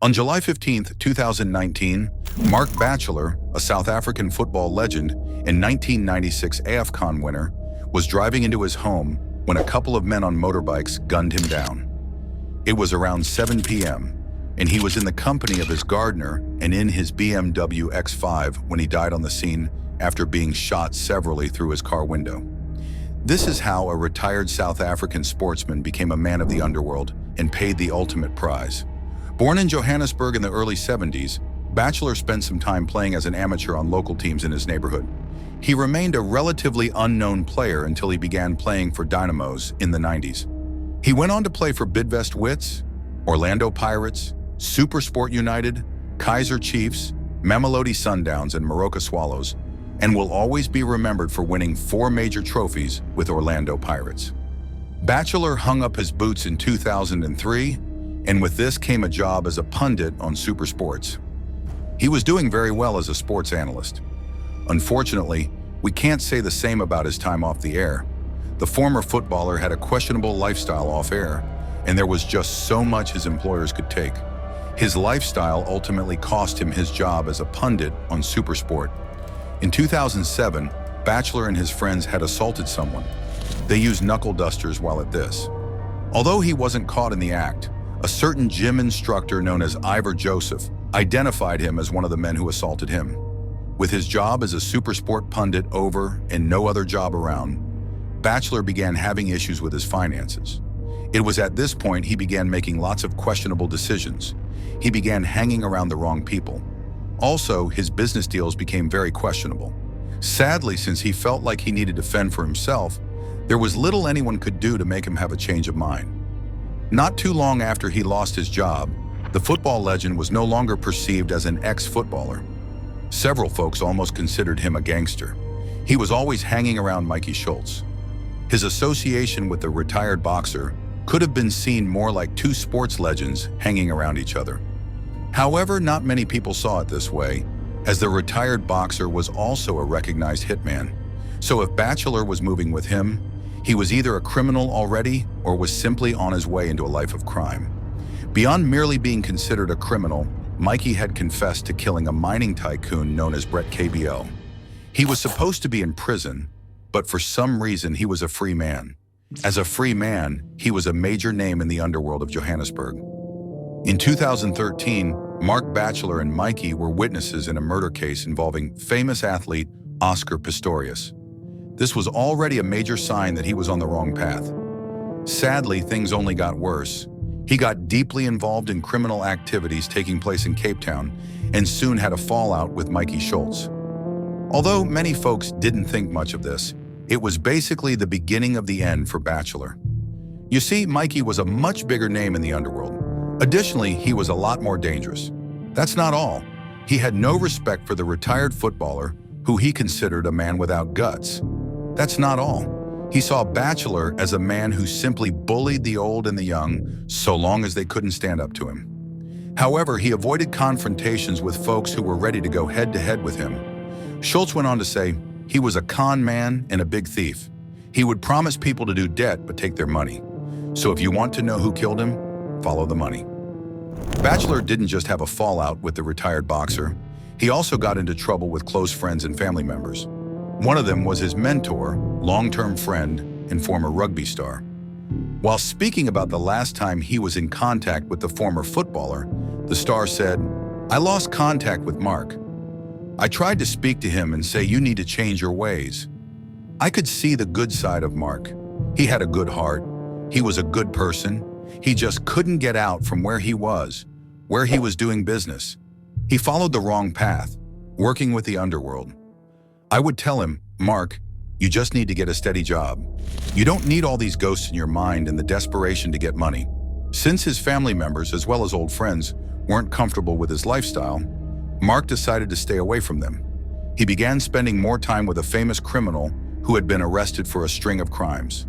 On July 15, 2019, Mark Batchelor, a South African football legend and 1996 AFCON winner, was driving into his home when a couple of men on motorbikes gunned him down. It was around 7 p.m., and he was in the company of his gardener and in his BMW X5 when he died on the scene after being shot severally through his car window. This is how a retired South African sportsman became a man of the underworld and paid the ultimate prize. Born in Johannesburg in the early 70s, Batchelor spent some time playing as an amateur on local teams in his neighborhood. He remained a relatively unknown player until he began playing for Dynamos in the 90s. He went on to play for Bidvest Wits, Orlando Pirates, SuperSport United, Kaizer Chiefs, Mamelodi Sundowns, and Moroka Swallows, and will always be remembered for winning 4 major trophies with Orlando Pirates. Batchelor hung up his boots in 2003, and with this came a job as a pundit on SuperSports. He was doing very well as a sports analyst. Unfortunately, we can't say the same about his time off the air. The former footballer had a questionable lifestyle off air, and there was just so much his employers could take. His lifestyle ultimately cost him his job as a pundit on SuperSport. In 2007, Batchelor and his friends had assaulted someone. They used knuckle dusters while at this. Although he wasn't caught in the act, a certain gym instructor known as Ivor Joseph identified him as one of the men who assaulted him. With his job as a SuperSport pundit over and no other job around, Batchelor began having issues with his finances. It was at this point he began making lots of questionable decisions. He began hanging around the wrong people. Also, his business deals became very questionable. Sadly, since he felt like he needed to fend for himself, there was little anyone could do to make him have a change of mind. Not too long after he lost his job, the football legend was no longer perceived as an ex-footballer. Several folks almost considered him a gangster. He was always hanging around Mikey Schultz. His association with the retired boxer could have been seen more like two sports legends hanging around each other. However, not many people saw it this way, as the retired boxer was also a recognized hitman. So if Batchelor was moving with him, he was either a criminal already or was simply on his way into a life of crime. Beyond merely being considered a criminal, Mikey had confessed to killing a mining tycoon known as Brett KBL. He was supposed to be in prison, but for some reason he was a free man. As a free man, he was a major name in the underworld of Johannesburg. In 2013, Mark Batchelor and Mikey were witnesses in a murder case involving famous athlete Oscar Pistorius. This was already a major sign that he was on the wrong path. Sadly, things only got worse. He got deeply involved in criminal activities taking place in Cape Town and soon had a fallout with Mikey Schultz. Although many folks didn't think much of this, it was basically the beginning of the end for Batchelor. You see, Mikey was a much bigger name in the underworld. Additionally, he was a lot more dangerous. That's not all. He had no respect for the retired footballer who he considered a man without guts. That's not all. He saw Batchelor as a man who simply bullied the old and the young so long as they couldn't stand up to him. However, he avoided confrontations with folks who were ready to go head-to-head with him. Schultz went on to say, he was a con man and a big thief. He would promise people to do debt but take their money. So if you want to know who killed him, follow the money. Batchelor didn't just have a fallout with the retired boxer. He also got into trouble with close friends and family members. One of them was his mentor, long-term friend, and former rugby star. While speaking about the last time he was in contact with the former footballer, the star said, "I lost contact with Mark. I tried to speak to him and say you need to change your ways. I could see the good side of Mark. He had a good heart. He was a good person. He just couldn't get out from where he was doing business. He followed the wrong path, working with the underworld. I would tell him, Mark, you just need to get a steady job. You don't need all these ghosts in your mind and the desperation to get money." Since his family members, as well as old friends, weren't comfortable with his lifestyle, Mark decided to stay away from them. He began spending more time with a famous criminal who had been arrested for a string of crimes.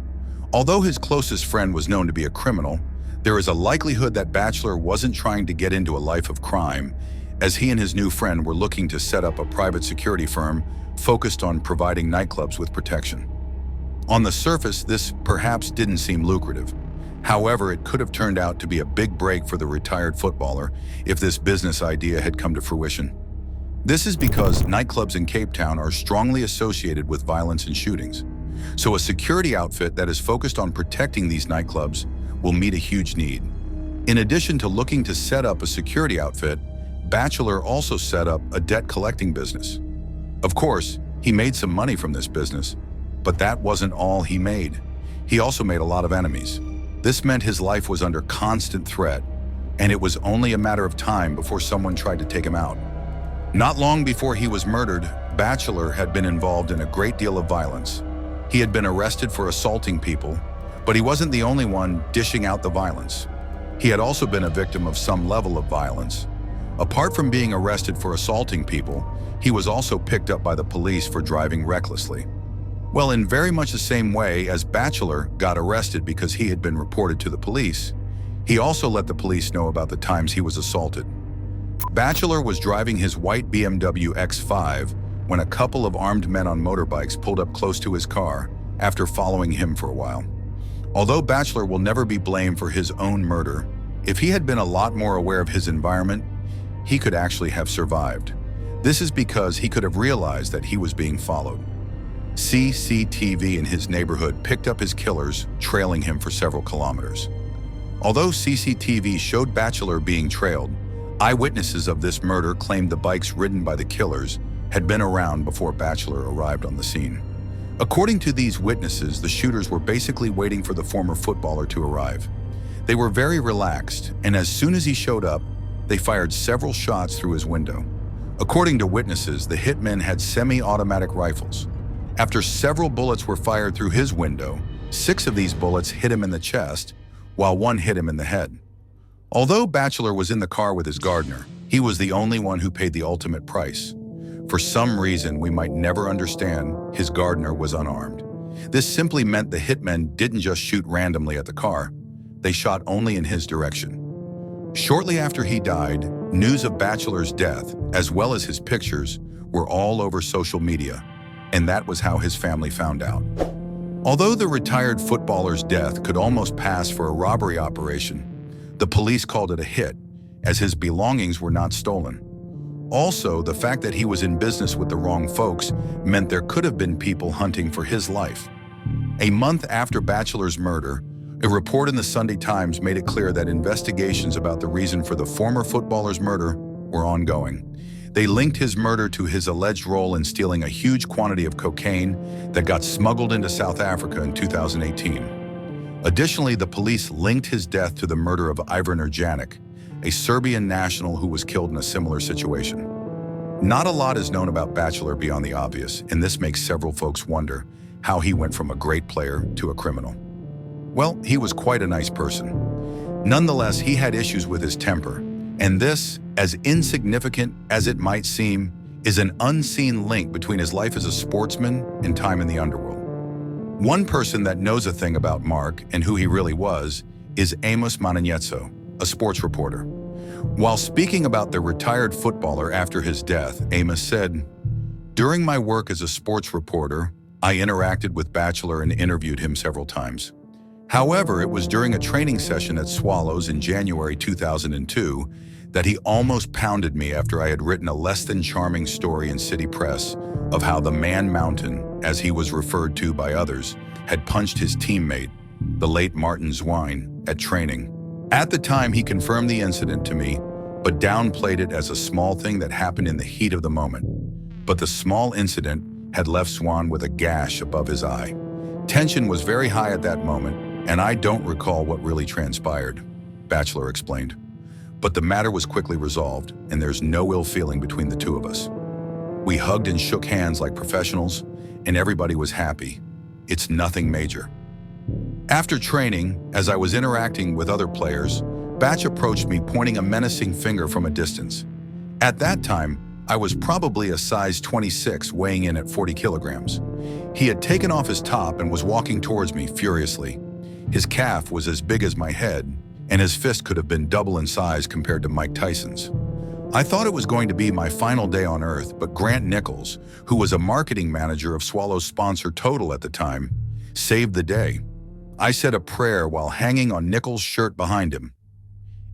Although his closest friend was known to be a criminal, there is a likelihood that Batchelor wasn't trying to get into a life of crime, as he and his new friend were looking to set up a private security firm focused on providing nightclubs with protection. On the surface, this perhaps didn't seem lucrative. However, it could have turned out to be a big break for the retired footballer if this business idea had come to fruition. This is because nightclubs in Cape Town are strongly associated with violence and shootings. So a security outfit that is focused on protecting these nightclubs will meet a huge need. In addition to looking to set up a security outfit, Batchelor also set up a debt collecting business. Of course, he made some money from this business, but that wasn't all he made. He also made a lot of enemies. This meant his life was under constant threat, and it was only a matter of time before someone tried to take him out. Not long before he was murdered, Batchelor had been involved in a great deal of violence. He had been arrested for assaulting people, but he wasn't the only one dishing out the violence. He had also been a victim of some level of violence. Apart from being arrested for assaulting people, he was also picked up by the police for driving recklessly. Well, in very much the same way as Batchelor got arrested because he had been reported to the police, he also let the police know about the times he was assaulted. Batchelor was driving his white BMW X5 when a couple of armed men on motorbikes pulled up close to his car after following him for a while. Although Batchelor will never be blamed for his own murder, if he had been a lot more aware of his environment, he could actually have survived. This is because he could have realized that he was being followed. CCTV in his neighborhood picked up his killers, trailing him for several kilometers. Although CCTV showed Batchelor being trailed, eyewitnesses of this murder claimed the bikes ridden by the killers had been around before Batchelor arrived on the scene. According to these witnesses, the shooters were basically waiting for the former footballer to arrive. They were very relaxed, and as soon as he showed up, they fired several shots through his window. According to witnesses, the hitmen had semi-automatic rifles. After several bullets were fired through his window, 6 of these bullets hit him in the chest, while 1 hit him in the head. Although Batchelor was in the car with his gardener, he was the only one who paid the ultimate price. For some reason we might never understand, his gardener was unarmed. This simply meant the hitmen didn't just shoot randomly at the car, they shot only in his direction. Shortly after he died, news of Batchelor's death, as well as his pictures, were all over social media, and that was how his family found out. Although the retired footballer's death could almost pass for a robbery operation, the police called it a hit, as his belongings were not stolen. Also, the fact that he was in business with the wrong folks meant there could have been people hunting for his life. A month after Batchelor's murder, a report in the Sunday Times made it clear that investigations about the reason for the former footballer's murder were ongoing. They linked his murder to his alleged role in stealing a huge quantity of cocaine that got smuggled into South Africa in 2018. Additionally, the police linked his death to the murder of Ivan Erjanic, a Serbian national who was killed in a similar situation. Not a lot is known about Batchelor beyond the obvious, and this makes several folks wonder how he went from a great player to a criminal. Well, he was quite a nice person. Nonetheless, he had issues with his temper, and this, as insignificant as it might seem, is an unseen link between his life as a sportsman and time in the underworld. One person that knows a thing about Mark and who he really was is Amos Mananietso, a sports reporter. While speaking about the retired footballer after his death, Amos said, "During my work as a sports reporter, I interacted with Batchelor and interviewed him several times. However, it was during a training session at Swallows in January 2002 that he almost pounded me after I had written a less than charming story in City Press of how the Man Mountain, as he was referred to by others, had punched his teammate, the late Martin Zwine, at training. At the time, he confirmed the incident to me, but downplayed it as a small thing that happened in the heat of the moment. But the small incident had left Swan with a gash above his eye. Tension was very high at that moment, and I don't recall what really transpired," Batchelor explained. "But the matter was quickly resolved, and there's no ill feeling between the two of us. We hugged and shook hands like professionals, and everybody was happy. It's nothing major." After training, as I was interacting with other players, Batch approached me pointing a menacing finger from a distance. At that time, I was probably a size 26, weighing in at 40 kilograms. He had taken off his top and was walking towards me furiously. His calf was as big as my head, and his fist could have been double in size compared to Mike Tyson's. I thought it was going to be my final day on Earth, but Grant Nichols, who was a marketing manager of Swallow's sponsor Total at the time, saved the day. I said a prayer while hanging on Nichols' shirt behind him.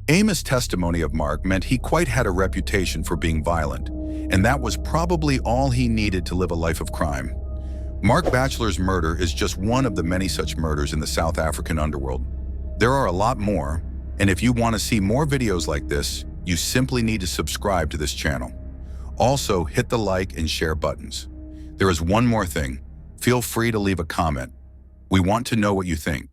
Amos' testimony of Mark meant he quite had a reputation for being violent, and that was probably all he needed to live a life of crime. Mark Batchelor's murder is just one of the many such murders in the South African underworld. There are a lot more, and if you want to see more videos like this, you simply need to subscribe to this channel. Also, hit the like and share buttons. There is one more thing. Feel free to leave a comment. We want to know what you think.